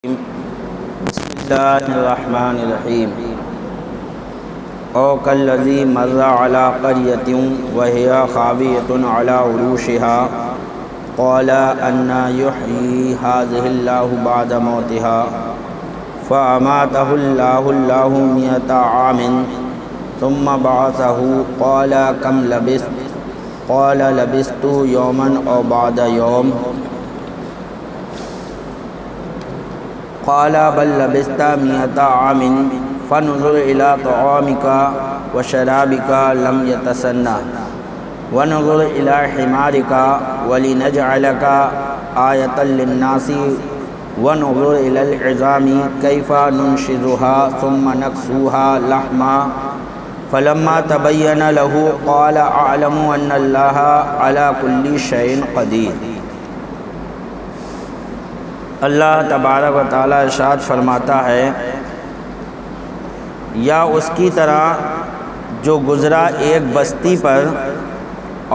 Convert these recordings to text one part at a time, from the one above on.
بسم اللہ الرحمن الرحیم او کالذی مر علی قریۃ وہی خاویۃ علی عروشها قال انا یحیی هذه اللہ بعد موتها فاماتہ اللہ مئۃ عام ثم بعثہ قال کم لبثت قال لبثت یوما او بعد یوم قال بل لبثت مئۃ عام فانظر إلى طعامك وشرابك لم يتسنه وانظر إلى حمارك ولنجعلك آية للناس وانظر إلى العظام كيف ننشزها ثم نكسوها لحما فلما تبين له قال أعلم أن الله على كل شيء قدير۔ اللہ تبارک و تعالیٰ ارشاد فرماتا ہے، یا اس کی طرح جو گزرا ایک بستی پر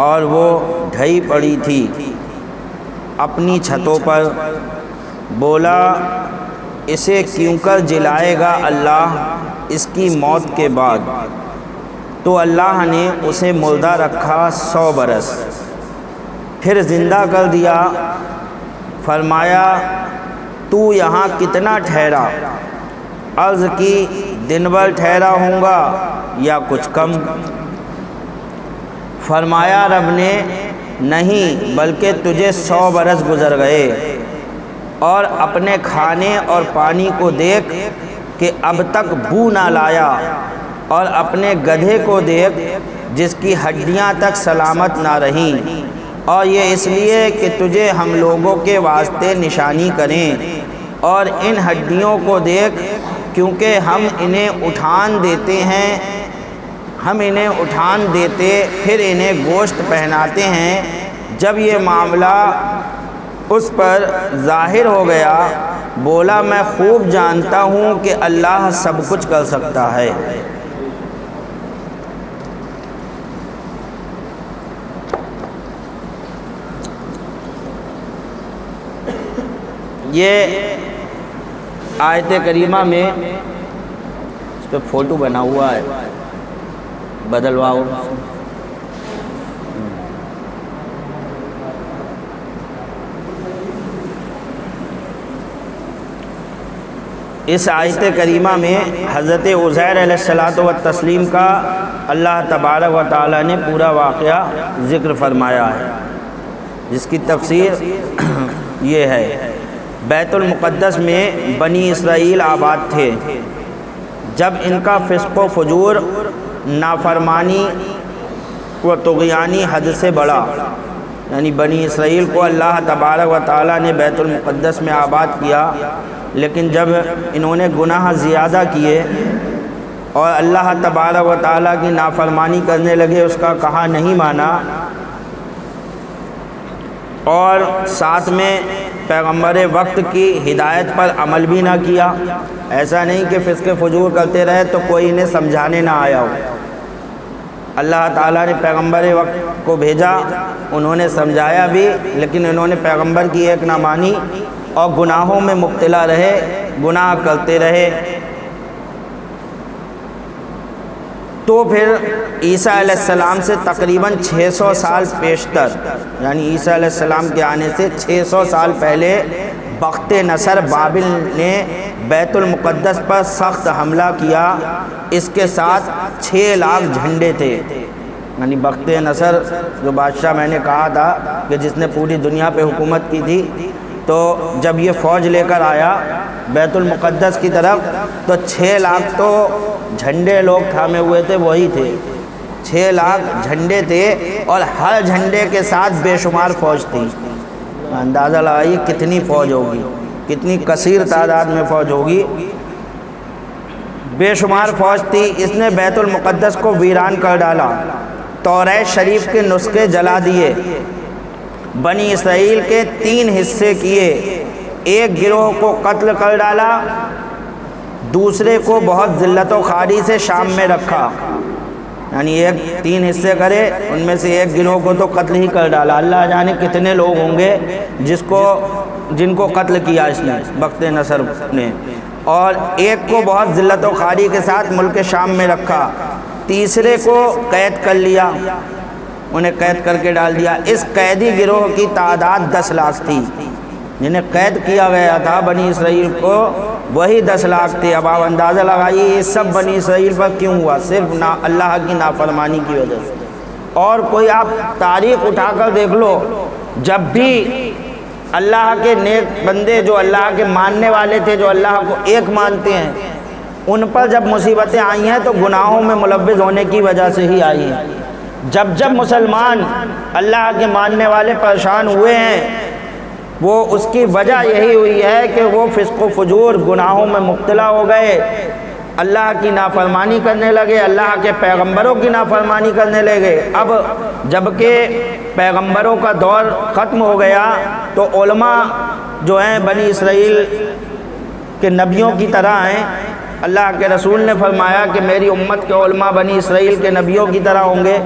اور وہ ڈھئی پڑی تھی اپنی چھتوں پر، بولا اسے کیوں کر جلائے گا اللہ اس کی موت کے بعد؟ تو اللہ نے اسے مردہ رکھا 100 برس، پھر زندہ کر دیا۔ فرمایا تو یہاں کتنا ٹھہرا؟ عرض کی دن بھر ٹھہرا ہوں گا یا کچھ کم۔ فرمایا رب نے نہیں بلکہ تجھے 100 برس گزر گئے، اور اپنے کھانے اور پانی کو دیکھ کہ اب تک بو نہ لایا، اور اپنے گدھے کو دیکھ جس کی ہڈیاں تک سلامت نہ رہیں، اور یہ اس لیے کہ تجھے ہم لوگوں کے واسطے نشانی کریں، اور ان ہڈیوں کو دیکھ کیونکہ ہم انہیں اٹھان دیتے پھر انہیں گوشت پہناتے ہیں۔ جب یہ معاملہ اس پر ظاہر ہو گیا، بولا میں خوب جانتا ہوں کہ اللہ سب کچھ کر سکتا ہے۔ یہ آیت کریمہ میں اس پہ فوٹو بنا ہوا ہے، بدلواؤ۔ اس آیت کریمہ میں حضرت عزیر علیہ الصلوۃ والتسلیم کا اللہ تبارک و تعالیٰ نے پورا واقعہ ذکر فرمایا ہے، جس کی تفسیر یہ ہے۔ بیت المقدس میں بنی اسرائیل آباد تھے، جب ان کا فسق و فجور، نافرمانی و طغیانی حد سے بڑھا، یعنی بنی اسرائیل کو اللہ تبارک و تعالیٰ نے بیت المقدس میں آباد کیا، لیکن جب انہوں نے گناہ زیادہ کیے اور اللہ تبارک و تعالیٰ کی نافرمانی کرنے لگے، اس کا کہا نہیں مانا، اور ساتھ میں پیغمبر وقت کی ہدایت پر عمل بھی نہ کیا۔ ایسا نہیں کہ فسق فجور کرتے رہے تو کوئی انہیں سمجھانے نہ آیا ہو۔ اللہ تعالیٰ نے پیغمبر وقت کو بھیجا، انہوں نے سمجھایا بھی، لیکن انہوں نے پیغمبر کی ایک نہ مانی اور گناہوں میں مبتلا رہے، گناہ کرتے رہے۔ تو پھر عیسیٰ علیہ السلام سے تقریباً 600 سال پیشتر، یعنی عیسیٰ علیہ السلام کے آنے سے 600 سال پہلے بخت نصر بابل نے بیت المقدس پر سخت حملہ کیا۔ اس کے ساتھ 6 لاکھ جھنڈے تھے، یعنی بخت نصر جو بادشاہ میں نے کہا تھا کہ جس نے پوری دنیا پہ حکومت کی تھی، تو جب یہ فوج لے کر آیا بیت المقدس کی طرف تو 6 لاکھ تو جھنڈے لوگ تھامے ہوئے تھے، وہی تھے، 6 لاکھ جھنڈے تھے، اور ہر جھنڈے کے ساتھ بے شمار فوج تھی۔ اندازہ لگائیے کتنی فوج ہوگی، کتنی کثیر تعداد میں فوج ہوگی، بے شمار فوج تھی۔ اس نے بیت المقدس کو ویران کر ڈالا، توریت شریف کے نسخے جلا دیے، بنی اسرائیل کے 3 حصے کیے، ایک گروہ کو قتل کر ڈالا، دوسرے کو بہت ذلت و خواری سے شام میں رکھا، یعنی 3 حصے کرے، ان میں سے ایک گروہ کو تو قتل ہی کر ڈالا۔ اللہ جانے کتنے لوگ ہوں گے جس کو جن کو قتل کیا اس نے بخت نصر نے، اور ایک کو بہت ذلت و خواری کے ساتھ ملک شام میں رکھا، تیسرے کو قید کر لیا، انہیں قید کر کے ڈال دیا۔ اس قیدی گروہ کی تعداد 10 لاکھ تھی، جنہیں قید کیا گیا تھا بنی اسرائیل کو، وہی 10 لاکھ تھے۔ اب آپ اندازہ لگائیے یہ سب بنی اسرائیل پر کیوں ہوا؟ صرف اللہ کی نافرمانی کی وجہ سے۔ اور کوئی آپ تاریخ اٹھا کر دیکھ لو، جب بھی اللہ کے نیک بندے جو اللہ کے ماننے والے تھے، جو اللہ کو ایک مانتے ہیں، ان پر جب مصیبتیں آئی ہیں تو گناہوں میں ملوث ہونے کی وجہ سے ہی آئی ہیں۔ جب جب مسلمان اللہ کے ماننے والے پریشان ہوئے ہیں، وہ اس کی وجہ یہی ہوئی ہے کہ وہ فسق و فجور گناہوں میں مبتلا ہو گئے، اللہ کی نافرمانی کرنے لگے، اللہ کے پیغمبروں کی نافرمانی کرنے لگے۔ اب جب کہ پیغمبروں کا دور ختم ہو گیا تو علماء جو ہیں بنی اسرائیل کے نبیوں کی طرح ہیں۔ اللہ کے رسول نے فرمایا کہ میری امت کے علماء بنی اسرائیل کے نبیوں کی طرح ہوں گے۔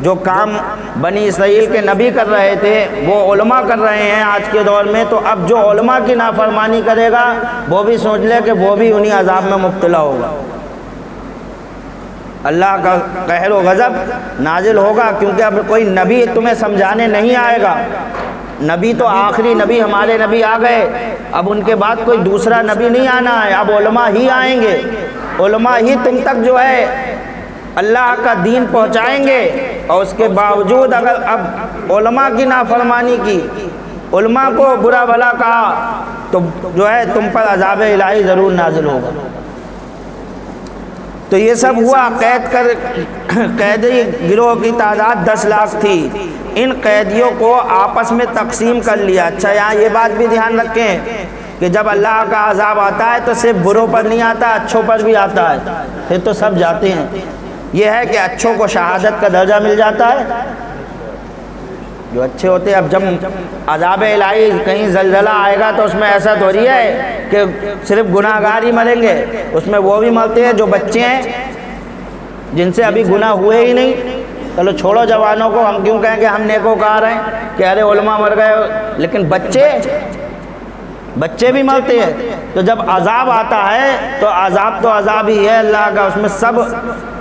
جو کام بنی اسرائیل کے نبی کر رہے تھے وہ علماء کر رہے ہیں آج کے دور میں، تو اب جو علماء کی نافرمانی کرے گا وہ بھی سوچ لے کہ وہ بھی انہی عذاب میں مبتلا ہوگا۔ اللہ کا قہر و غضب نازل ہوگا، کیونکہ اب کوئی نبی تمہیں سمجھانے نہیں آئے گا۔ نبی تو آخری نبی ہمارے نبی آ گئے، اب ان کے بعد کوئی دوسرا نبی نہیں آنا ہے، اب علماء ہی آئیں گے۔ علماء ہی تم تک جو ہے اللہ کا دین پہنچائیں گے، اور اس کے باوجود اگر اب علماء کی نافرمانی کی، علماء کو برا بھلا کہا، تو جو ہے تم پر عذاب الہی ضرور نازل ہوگا۔ تو یہ سب ہوا، قیدی گروہ کی تعداد 10 لاکھ تھی۔ ان قیدیوں کو آپس میں تقسیم کر لیا۔ اچھا یہاں یہ بات بھی دھیان رکھیں کہ جب اللہ کا عذاب آتا ہے تو صرف بروں پر نہیں آتا، اچھوں پر بھی آتا ہے، پھر تو سب جاتے ہیں۔ یہ ہے کہ اچھوں کو شہادت کا درجہ مل جاتا ہے، جو اچھے ہوتے ہیں۔ اب جب عذاب الہی کہیں زلزلہ آئے گا تو اس میں ایسا تھوڑی ہے کہ صرف گناہ گار ہی مریں گے، اس میں وہ بھی مرتے ہیں جو بچے ہیں، جن سے ابھی گناہ ہوئے ہی نہیں۔ چلو چھوڑو جوانوں کو، ہم کیوں کہیں کہ ہم نیکوکار ہیں کہ ارے علماء مر گئے، لیکن بچے بھی مرتے ہیں۔ تو جب عذاب آتا ہے تو عذاب ہی ہے اللہ کا، اس میں سب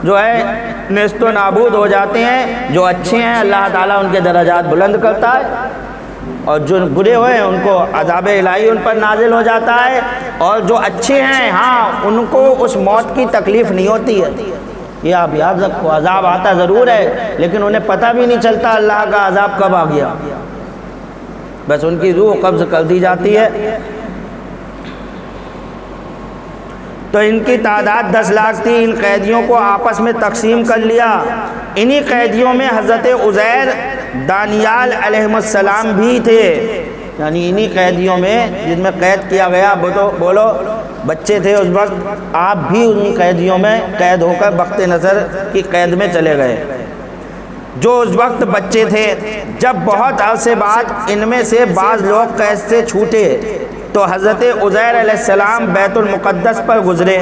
جو ہے نیست و نابود ہو جاتے ہیں۔ جو اچھے ہیں اللہ تعالیٰ ان کے درجات بلند کرتا ہے، اور جو برے ہوئے ہیں ان کو عذاب الہی ان پر نازل ہو جاتا ہے۔ اور جو اچھے ہیں ہاں ان کو اس موت کی تکلیف نہیں ہوتی ہے۔ یہ آپ یاد رکھو، عذاب آتا ضرور ہے لیکن انہیں پتہ بھی نہیں چلتا اللہ کا عذاب کب آ گیا، بس ان کی روح قبض کر دی جاتی ہے۔ تو ان کی تعداد 10 لاکھ تھی۔ ان قیدیوں کو آپس میں تقسیم کر لیا۔ انہی قیدیوں میں حضرت عزیر دانیال علیہ السلام بھی تھے، یعنی انہی قیدیوں میں جن میں قید کیا گیا، بولو بچے تھے اس وقت، آپ بھی ان قیدیوں میں قید ہو کر بخت نصر کی قید میں چلے گئے جو اس وقت بچے تھے۔ جب بہت عرصے بعد ان میں سے بعض لوگ قید سے چھوٹے تو حضرت عزیر علیہ السلام بیت المقدس پر گزرے،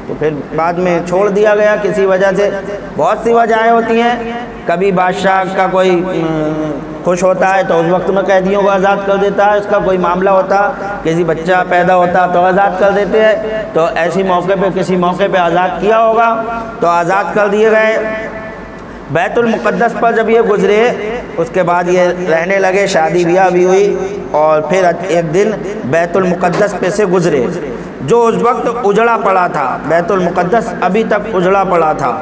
تو پھر بعد میں چھوڑ دیا گیا کسی وجہ سے۔ بہت سی وجہیں ہوتی ہیں، کبھی بادشاہ کا کوئی خوش ہوتا ہے تو اس وقت میں قیدیوں کو آزاد کر دیتا ہے، اس کا کوئی معاملہ ہوتا، کسی بچہ پیدا ہوتا تو آزاد کر دیتے ہیں، تو ایسی موقع پہ کسی موقع پہ آزاد کیا ہوگا تو آزاد کر دیے گئے۔ بیت المقدس پر جب یہ گزرے اس کے بعد یہ رہنے لگے، شادی بیاہ بھی ہوئی، اور پھر ایک دن بیت المقدس پہ سے گزرے جو اس وقت اجڑا پڑا تھا۔ بیت المقدس ابھی تک اجڑا پڑا تھا۔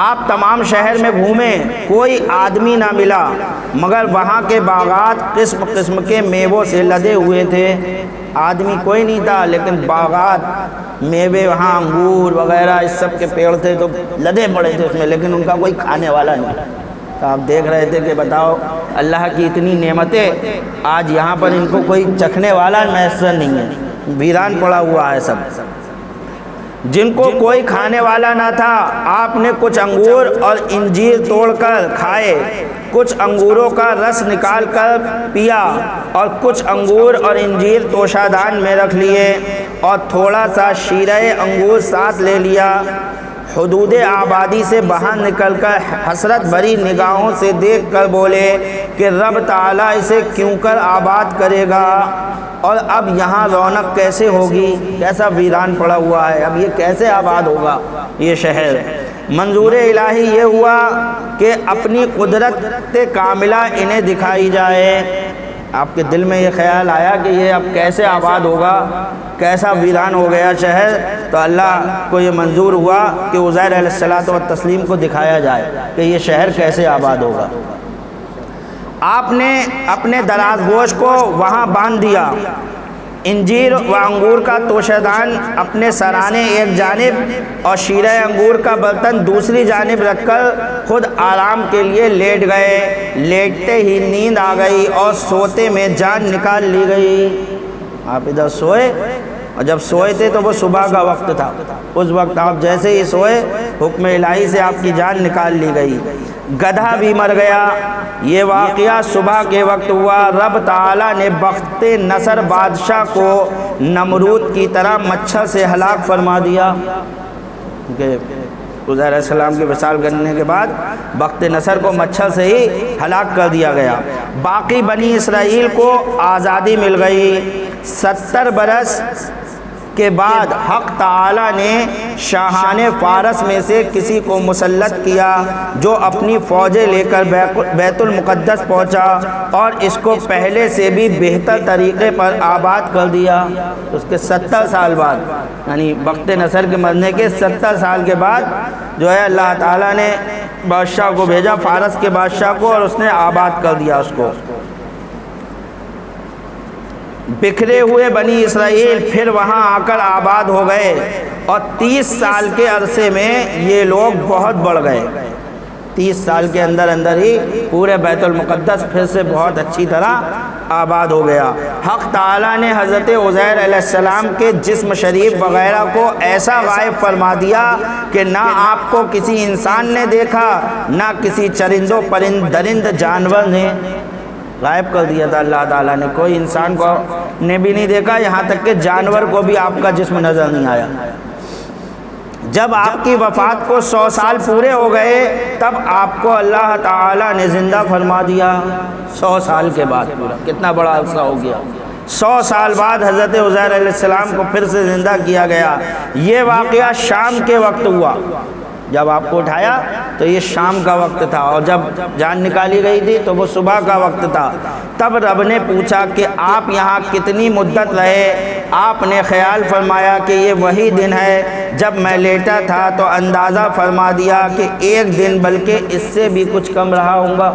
آپ تمام شہر میں گھومیں، کوئی آدمی نہ ملا، مگر وہاں کے باغات قسم قسم کے میووں سے لدے ہوئے تھے۔ آدمی کوئی نہیں تھا لیکن باغات، میوے، وہاں انگور وغیرہ اس سب کے پیڑ تھے تو لدے پڑے تھے اس میں، لیکن ان کا کوئی کھانے والا نہیں۔ تو آپ دیکھ رہے تھے کہ بتاؤ اللہ کی اتنی نعمتیں، آج یہاں پر ان کو کوئی چکھنے والا میسر نہیں ہے، ویران پڑا ہوا ہے سب۔ جن کو کوئی کھانے والا نہ تھا، آپ نے کچھ انگور اور انجیر توڑ کر کھائے، کچھ انگوروں کا رس نکال کر پیا، اور کچھ انگور اور انجیر توشادان میں رکھ لیے، اور تھوڑا سا شیرہ انگور ساتھ لے لیا۔ حدود آبادی سے باہر نکل کر حسرت بھری نگاہوں سے دیکھ کر بولے کہ رب تعالیٰ اسے کیوں کر آباد کرے گا۔ اور اب یہاں رونق کیسے ہوگی، کیسا ویران پڑا ہوا ہے، اب یہ کیسے آباد ہوگا یہ شہر۔ منظور الہی یہ ہوا کہ اپنی قدرت کاملہ انہیں دکھائی جائے۔ آپ کے دل میں یہ خیال آیا کہ یہ اب کیسے آباد ہوگا، کیسا ویران ہو گیا شہر، تو اللہ کو یہ منظور ہوا کہ عزیر علیہ الصلوۃ والتسلیم کو دکھایا جائے کہ یہ شہر کیسے آباد ہوگا۔ آپ نے اپنے دراز گوش کو وہاں باندھ دیا، انجیر و انگور کا توشیدان اپنے سرانے ایک جانب اور شیرہ انگور کا برتن دوسری جانب رکھ کر خود آرام کے لیے لیٹ گئے۔ لیٹتے ہی نیند آ گئی اور سوتے میں جان نکال لی گئی۔ آپ ادھر سوئے اور جب سوئے تھے تو وہ صبح کا وقت تھا، اس وقت آپ جیسے ہی سوئے حکم الہی سے آپ کی جان نکال لی گئی۔ گدھا بھی مر گیا۔ یہ واقعہ صبح کے وقت ہوا۔ رب تعالیٰ نے بخت نصر بادشاہ کو نمرود کی طرح مچھر سے ہلاک فرما دیا، کیونکہ عزیر علیہ السلام کے وصال کرنے کے بعد بخت نصر کو مچھر سے ہی ہلاک کر دیا گیا۔ باقی بنی اسرائیل کو آزادی مل گئی۔ 70 برس کے بعد حق تعالیٰ نے شاہان فارس میں سے کسی کو مسلط کیا جو اپنی فوجیں لے کر بیت المقدس پہنچا اور اس کو پہلے سے بھی بہتر طریقے پر آباد کر دیا۔ اس کے 70 سال بعد، یعنی بخت نصر کے مرنے کے 70 سال کے بعد جو ہے اللہ تعالیٰ نے بادشاہ کو بھیجا، فارس کے بادشاہ کو، اور اس نے آباد کر دیا اس کو۔ بکھرے ہوئے بنی اسرائیل پھر وہاں آ کر آباد ہو گئے اور 30 سال کے عرصے میں یہ لوگ بہت بڑھ گئے۔ 30 سال کے اندر ہی پورے بیت المقدس پھر سے بہت اچھی طرح آباد ہو گیا۔ حق تعالیٰ نے حضرت عزیر علیہ السلام کے جسم شریف وغیرہ کو ایسا غائب فرما دیا کہ نہ آپ کو کسی انسان نے دیکھا، نہ کسی چرند و درند جانور نے۔ غائب کر دیا تھا اللہ تعالیٰ نے، کوئی انسان کو نے بھی نہیں دیکھا، یہاں تک کہ جانور کو بھی آپ کا جسم نظر نہیں آیا۔ جب آپ کی وفات کو 100 سال پورے ہو گئے تب آپ کو اللہ تعالیٰ نے زندہ فرما دیا۔ 100 سال کے بعد، پورا کتنا بڑا عرصہ ہو گیا۔ 100 سال بعد حضرت عزیر علیہ السلام کو پھر سے زندہ کیا گیا۔ یہ واقعہ شام کے وقت ہوا۔ جب آپ کو اٹھایا تو یہ شام کا وقت تھا، اور جب جان نکالی گئی تھی تو وہ صبح کا وقت تھا۔ تب رب نے پوچھا کہ آپ یہاں کتنی مدت رہے؟ آپ نے خیال فرمایا کہ یہ وہی دن ہے جب میں لیٹا تھا، تو اندازہ فرما دیا کہ 1 دن بلکہ اس سے بھی کچھ کم رہا ہوں گا۔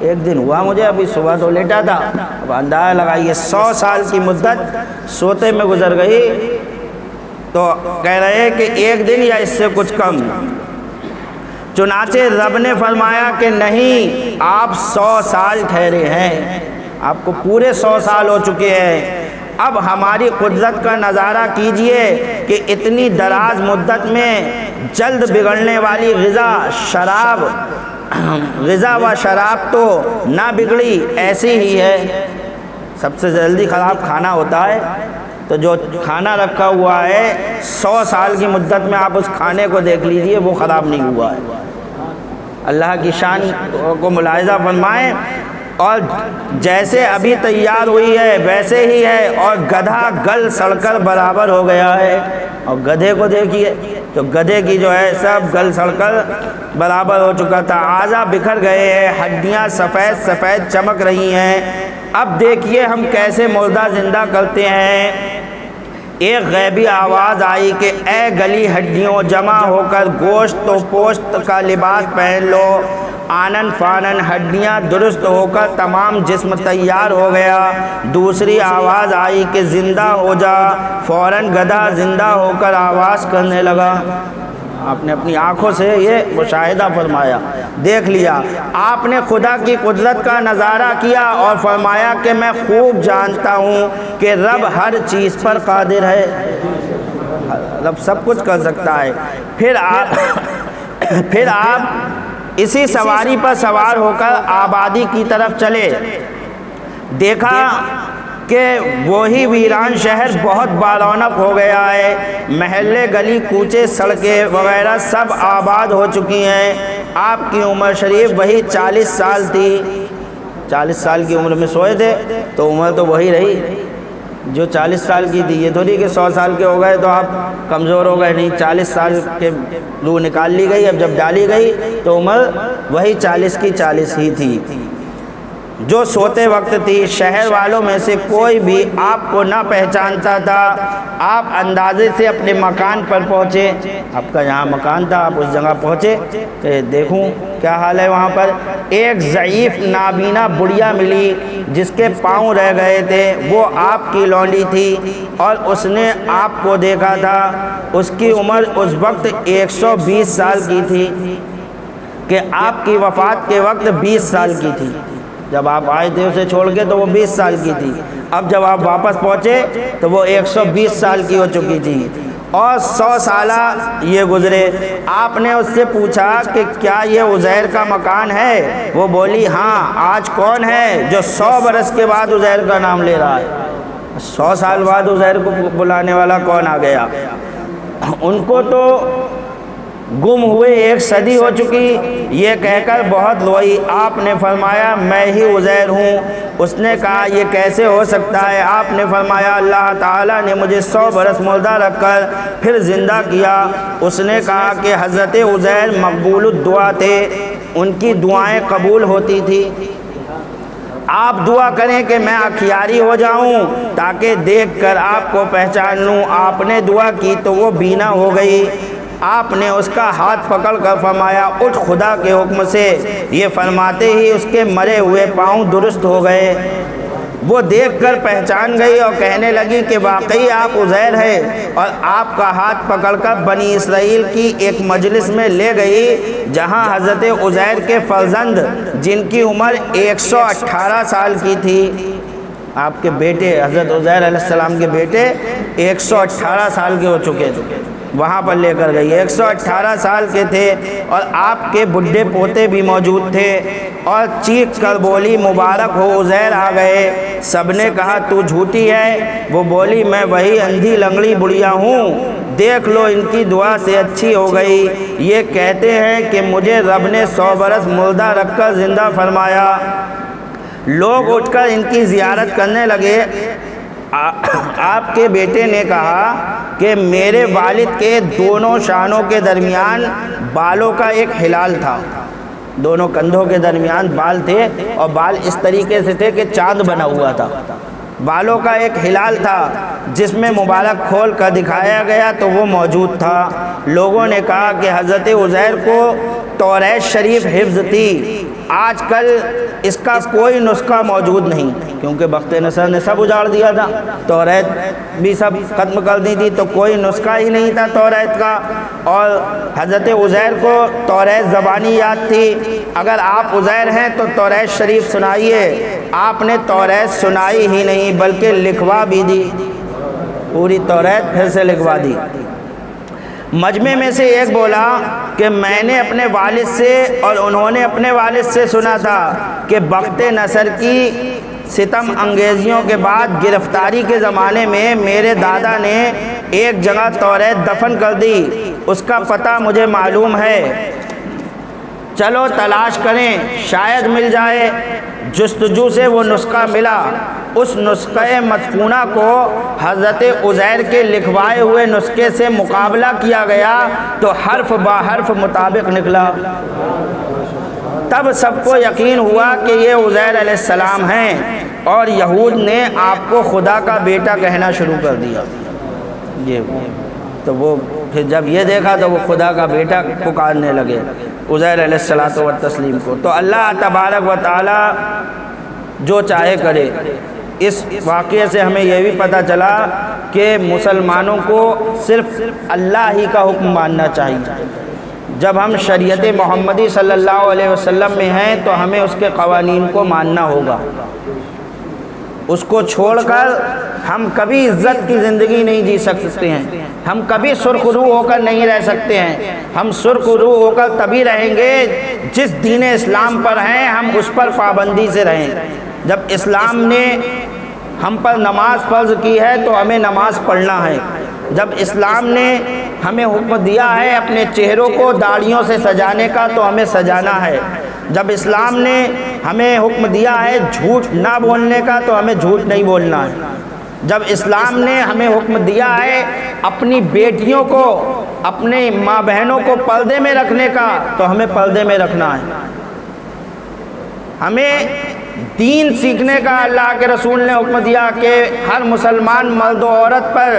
1 دن ہوا مجھے، ابھی صبح تو لیٹا تھا۔ اب اندازہ لگائیے 100 سال کی مدت سوتے میں گزر گئی، تو کہہ رہے ہیں کہ 1 دن یا اس سے کچھ کم۔ چنانچہ رب نے فرمایا کہ نہیں، آپ 100 سال ٹھہرے ہیں، آپ کو پورے 100 سال ہو چکے ہیں۔ اب ہماری قدرت کا نظارہ کیجئے کہ اتنی دراز مدت میں جلد بگڑنے والی غذا و شراب تو نہ بگڑی، ایسی ہی ہے۔ سب سے جلدی خراب کھانا ہوتا ہے، تو جو کھانا رکھا ہوا ہے 100 سال کی مدت میں آپ اس کھانے کو دیکھ لیجئے، وہ خراب نہیں ہوا ہے۔ اللہ کی شان کو ملاحظہ فرمائیں، اور جیسے ابھی تیار ہوئی ہے ویسے ہی ہے، اور گدھا گل سڑ کر برابر ہو گیا ہے۔ اور گدھے کو دیکھیے، تو گدھے کی جو ہے سب گل سڑ کر برابر ہو چکا تھا۔ اعضا بکھر گئے ہیں، ہڈیاں سفید سفید چمک رہی ہیں۔ اب دیکھیے ہم کیسے مردہ زندہ کرتے ہیں۔ ایک غیبی آواز آئی کہ اے گلی ہڈیوں، جمع ہو کر گوشت و پوشت کا لباس پہن لو۔ آنن فانن ہڈیاں درست ہو کر تمام جسم تیار ہو گیا۔ دوسری آواز آئی کہ زندہ ہو جا۔ فوراً گدھا زندہ ہو کر آواز کرنے لگا۔ آپ نے اپنی آنکھوں سے یہ مشاہدہ فرمایا، دیکھ لیا۔ آپ نے خدا کی قدرت کا نظارہ کیا اور فرمایا کہ میں خوب جانتا ہوں کہ رب ہر چیز پر قادر ہے، رب سب کچھ کر سکتا ہے۔ پھر آپ اسی سواری پر سوار ہو کر آبادی کی طرف چلے۔ دیکھا کہ وہی ویران شہر بہت بارونق ہو گیا ہے، محلے گلی کوچے سڑکیں وغیرہ سب آباد ہو چکی ہیں۔ آپ کی عمر شریف وہی 40 سال تھی۔ 40 سال کی عمر میں سوئے تھے تو عمر تو وہی رہی، جو 40 سال کی تھی، یہ تھوڑی کہ 100 سال کے ہو گئے تو آپ کمزور ہو گئے، نہیں، 40 سال کے روح نکال لی گئی، اب جب ڈالی گئی تو عمر وہی 40 کی 40 ہی تھی جو سوتے وقت تھی۔ شہر والوں میں سے کوئی بھی آپ کو نہ پہچانتا تھا۔ آپ اندازے سے اپنے مکان پر پہنچے، آپ کا جہاں مکان تھا آپ اس جگہ پہنچے کہ دیکھوں کیا حال ہے وہاں پر۔ ایک ضعیف نابینا بڑھیا ملی جس کے پاؤں رہ گئے تھے، وہ آپ کی لونڈی تھی اور اس نے آپ کو دیکھا تھا۔ اس کی عمر اس وقت 120 سال کی تھی کہ آپ کی وفات کے وقت 20 سال کی تھی۔ جب آپ آئے تھے اسے چھوڑ کے تو وہ 20 سال کی تھی، اب جب آپ واپس پہنچے تو وہ 120 سال کی ہو چکی تھی اور 100 سالہ یہ گزرے۔ آپ نے اس سے پوچھا کہ کیا یہ عزیر کا مکان ہے؟ وہ بولی ہاں۔ آج کون ہے جو 100 برس کے بعد عزیر کا نام لے رہا ہے؟ 100 سال بعد عزیر کو بلانے والا کون آ گیا؟ ان کو تو گم ہوئے 1 صدی ہو چکی، یہ کہہ کر بہت روئی۔ آپ نے فرمایا میں ہی عزیر ہوں۔ اس نے کہا یہ کیسے ہو سکتا ہے؟ آپ نے فرمایا اللہ تعالیٰ نے مجھے 100 برس مردہ رکھ کر پھر زندہ کیا۔ اس نے کہا کہ حضرت عزیر مقبول الدعا تھے، ان کی دعائیں قبول ہوتی تھی۔ آپ دعا کریں کہ میں اخیاری ہو جاؤں تاکہ دیکھ کر آپ کو پہچان لوں۔ آپ نے دعا کی تو وہ بینا ہو گئی۔ آپ نے اس کا ہاتھ پکڑ کر فرمایا اٹھ خدا کے حکم سے۔ یہ فرماتے ہی اس کے مرے ہوئے پاؤں درست ہو گئے۔ وہ دیکھ کر پہچان گئی اور کہنے لگی کہ واقعی آپ عزیر ہے، اور آپ کا ہاتھ پکڑ کر بنی اسرائیل کی ایک مجلس میں لے گئی جہاں حضرت عزیر کے فرزند جن کی عمر 118 سال کی تھی، آپ کے بیٹے حضرت عزیر علیہ السلام کے بیٹے 118 سال کے ہو چکے تھے، وہاں پر لے کر گئی۔ 118 سال کے تھے اور آپ کے بڈھے پوتے بھی موجود تھے، اور چیخ کر بولی مبارک ہو عزیر آ گئے۔ سب نے کہا تو جھوٹی ہے۔ وہ بولی میں وہی اندھی لنگڑی بڑھیا ہوں، دیکھ لو ان کی دعا سے اچھی ہو گئی۔ یہ کہتے ہیں کہ مجھے رب نے 100 برس مردہ رکھ کر زندہ فرمایا۔ لوگ اٹھ کر ان کی زیارت کرنے لگے۔ آپ کے بیٹے نے کہا کہ میرے والد کے دونوں شانوں کے درمیان بالوں کا ایک ہلال تھا، دونوں کندھوں کے درمیان بال تھے، اور بال اس طریقے سے تھے کہ چاند بنا ہوا تھا۔ بالوں کا ایک ہلال تھا جس میں مبارک کھول کر دکھایا گیا تو وہ موجود تھا۔ لوگوں نے کہا کہ حضرت عزیر کو توریت شریف حفظ تھی، آج کل اس کا کوئی نسخہ موجود نہیں، کیونکہ بخت نصر نے سب اجاڑ دیا تھا، توریت بھی سب ختم کر دی تھی، تو کوئی نسخہ ہی نہیں تھا توریت کا۔ اور حضرت عزیر کو توریت زبانی یاد تھی۔ اگر آپ عزیر ہیں تو توریت شریف سنائیے۔ آپ نے توریت سنائی ہی نہیں بلکہ لکھوا بھی دی، پوری توریت پھر سے لکھوا دی۔ مجمع میں سے ایک بولا کہ میں نے اپنے والد سے اور انہوں نے اپنے والد سے سنا تھا کہ بخت نصر کی ستم انگیزیوں کے بعد گرفتاری کے زمانے میں میرے دادا نے ایک جگہ توریت دفن کر دی، اس کا پتہ مجھے معلوم ہے، چلو تلاش کریں شاید مل جائے۔ جستجو سے وہ نسخہ ملا۔ اس نسخہ مدفونہ کو حضرت عزیر کے لکھوائے ہوئے نسخے سے مقابلہ کیا گیا تو حرف با حرف مطابق نکلا۔ تب سب کو یقین ہوا کہ یہ عزیر علیہ السلام ہیں، اور یہود نے آپ کو خدا کا بیٹا کہنا شروع کر دیا۔ تو وہ پھر جب یہ دیکھا تو وہ خدا کا بیٹا پکارنے لگے عزیر علیہ الصلوۃ والتسلیم کو۔ تو اللہ تبارک و تعالی جو چاہے کرے۔ اس واقعے سے ہمیں یہ بھی پتہ چلا کہ مسلمانوں کو صرف اللہ ہی کا حکم ماننا چاہیے۔ جب ہم شریعت محمدی صلی اللہ علیہ وسلم میں ہیں تو ہمیں اس کے قوانین کو ماننا ہوگا، اس کو چھوڑ کر ہم کبھی عزت کی زندگی نہیں جی سکتے ہیں، ہم کبھی سرخ روح ہو کر نہیں رہ سکتے ہیں۔ ہم سرخ روح ہو کر تبھی رہیں گے جس دین اسلام پر ہیں ہم اس پر پابندی سے رہیں۔ جب اسلام نے ہم پر نماز فرض کی ہے تو ہمیں نماز پڑھنا ہے۔ جب اسلام نے ہمیں حکم دیا ہے اپنے چہروں کو داڑھیوں سے سجانے کا تو ہمیں سجانا ہے۔ جب اسلام نے ہمیں حکم دیا ہے جھوٹ نہ بولنے کا تو ہمیں جھوٹ نہیں بولنا ہے۔ جب اسلام نے ہمیں حکم دیا ہے اپنی بیٹیوں کو، اپنے ماں بہنوں کو پردے میں رکھنے کا، تو ہمیں پردے میں رکھنا ہے۔ ہمیں دین سیکھنے کا اللہ کے رسول نے حکم دیا کہ ہر مسلمان مرد و عورت پر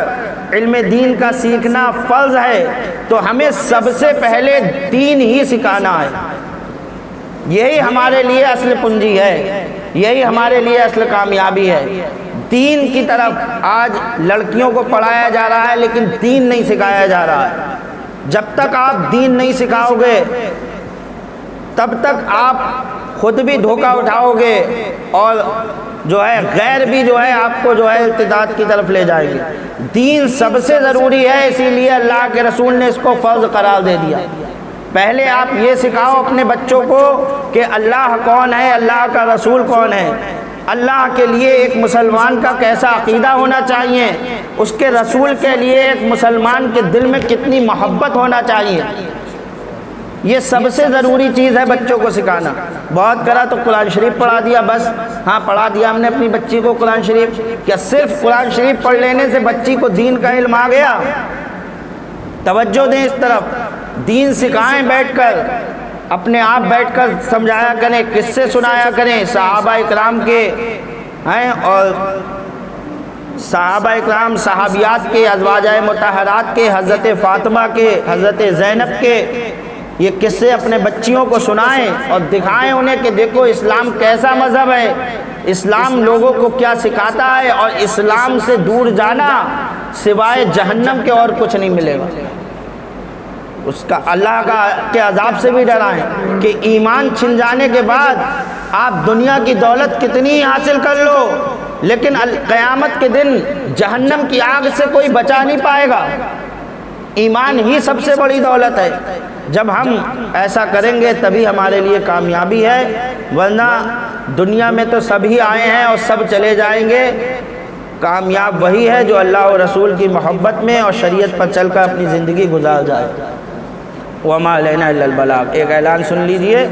علم دین کا سیکھنا فرض ہے، تو ہمیں سب سے پہلے دین ہی سکھانا ہے۔ یہی ہمارے لیے اصل پنجی ہے، یہی ہمارے لیے اصل کامیابی ہے۔ دین کی طرف آج لڑکیوں کو پڑھایا جا رہا ہے لیکن دین نہیں سکھایا جا رہا ہے۔ جب تک آپ دین نہیں سکھاؤ گے تب تک آپ خود بھی دھوکہ اٹھاؤ گے اور جو ہے غیر بھی جو ہے آپ کو جو ہے ارتداد کی طرف لے جائے گی۔ دین سب سے ضروری ہے، اسی لیے اللہ کے رسول نے اس کو فرض قرار دے دیا۔ پہلے آپ یہ سکھاؤ اپنے بچوں کو کہ اللہ کون ہے، اللہ کا رسول کون ہے، اللہ کے لیے ایک مسلمان کا کیسا عقیدہ ہونا چاہیے، اس کے رسول کے لیے ایک مسلمان کے دل میں کتنی محبت ہونا چاہیے۔ یہ سب سے ضروری چیز ہے بچوں کو سکھانا۔ بہت کرا تو قرآن شریف پڑھا دیا، بس ہاں پڑھا دیا ہم نے اپنی بچی کو قرآن شریف۔ کیا صرف قرآن شریف پڑھ لینے سے بچی کو دین کا علم آ گیا؟ توجہ دیں اس طرف، دین سکھائیں بیٹھ کر، اپنے آپ بیٹھ کر سمجھایا کریں، قصے سنایا کریں صحابہ اکرام کے ہیں، اور صحابہ اکرام صحابیات کے، ازواج مطہرات کے، حضرت فاطمہ کے، حضرت زینب کے، یہ قصے اپنے بچیوں کو سنائیں اور دکھائیں انہیں کہ دیکھو اسلام کیسا مذہب ہے، اسلام لوگوں کو کیا سکھاتا ہے، اور اسلام سے دور جانا سوائے جہنم کے اور کچھ نہیں ملے گا۔ اس کا اللہ کے عذاب سے بھی ڈرائیں کہ ایمان چھن جانے کے بعد آپ دنیا کی دولت کتنی حاصل کر لو لیکن قیامت کے دن جہنم کی آگ سے کوئی بچا نہیں پائے گا۔ ایمان ہی سب سے بڑی دولت ہے۔ جب ہم ایسا کریں گے تبھی ہمارے لیے کامیابی ہے، ورنہ دنیا میں تو سبھی آئے ہیں اور سب چلے جائیں گے۔ کامیاب وہی ہے جو اللہ اور رسول کی محبت میں اور شریعت پر چل کر اپنی زندگی گزار جائے۔ وما علینا الا البلاغ۔ ایک اعلان سن لیجئے۔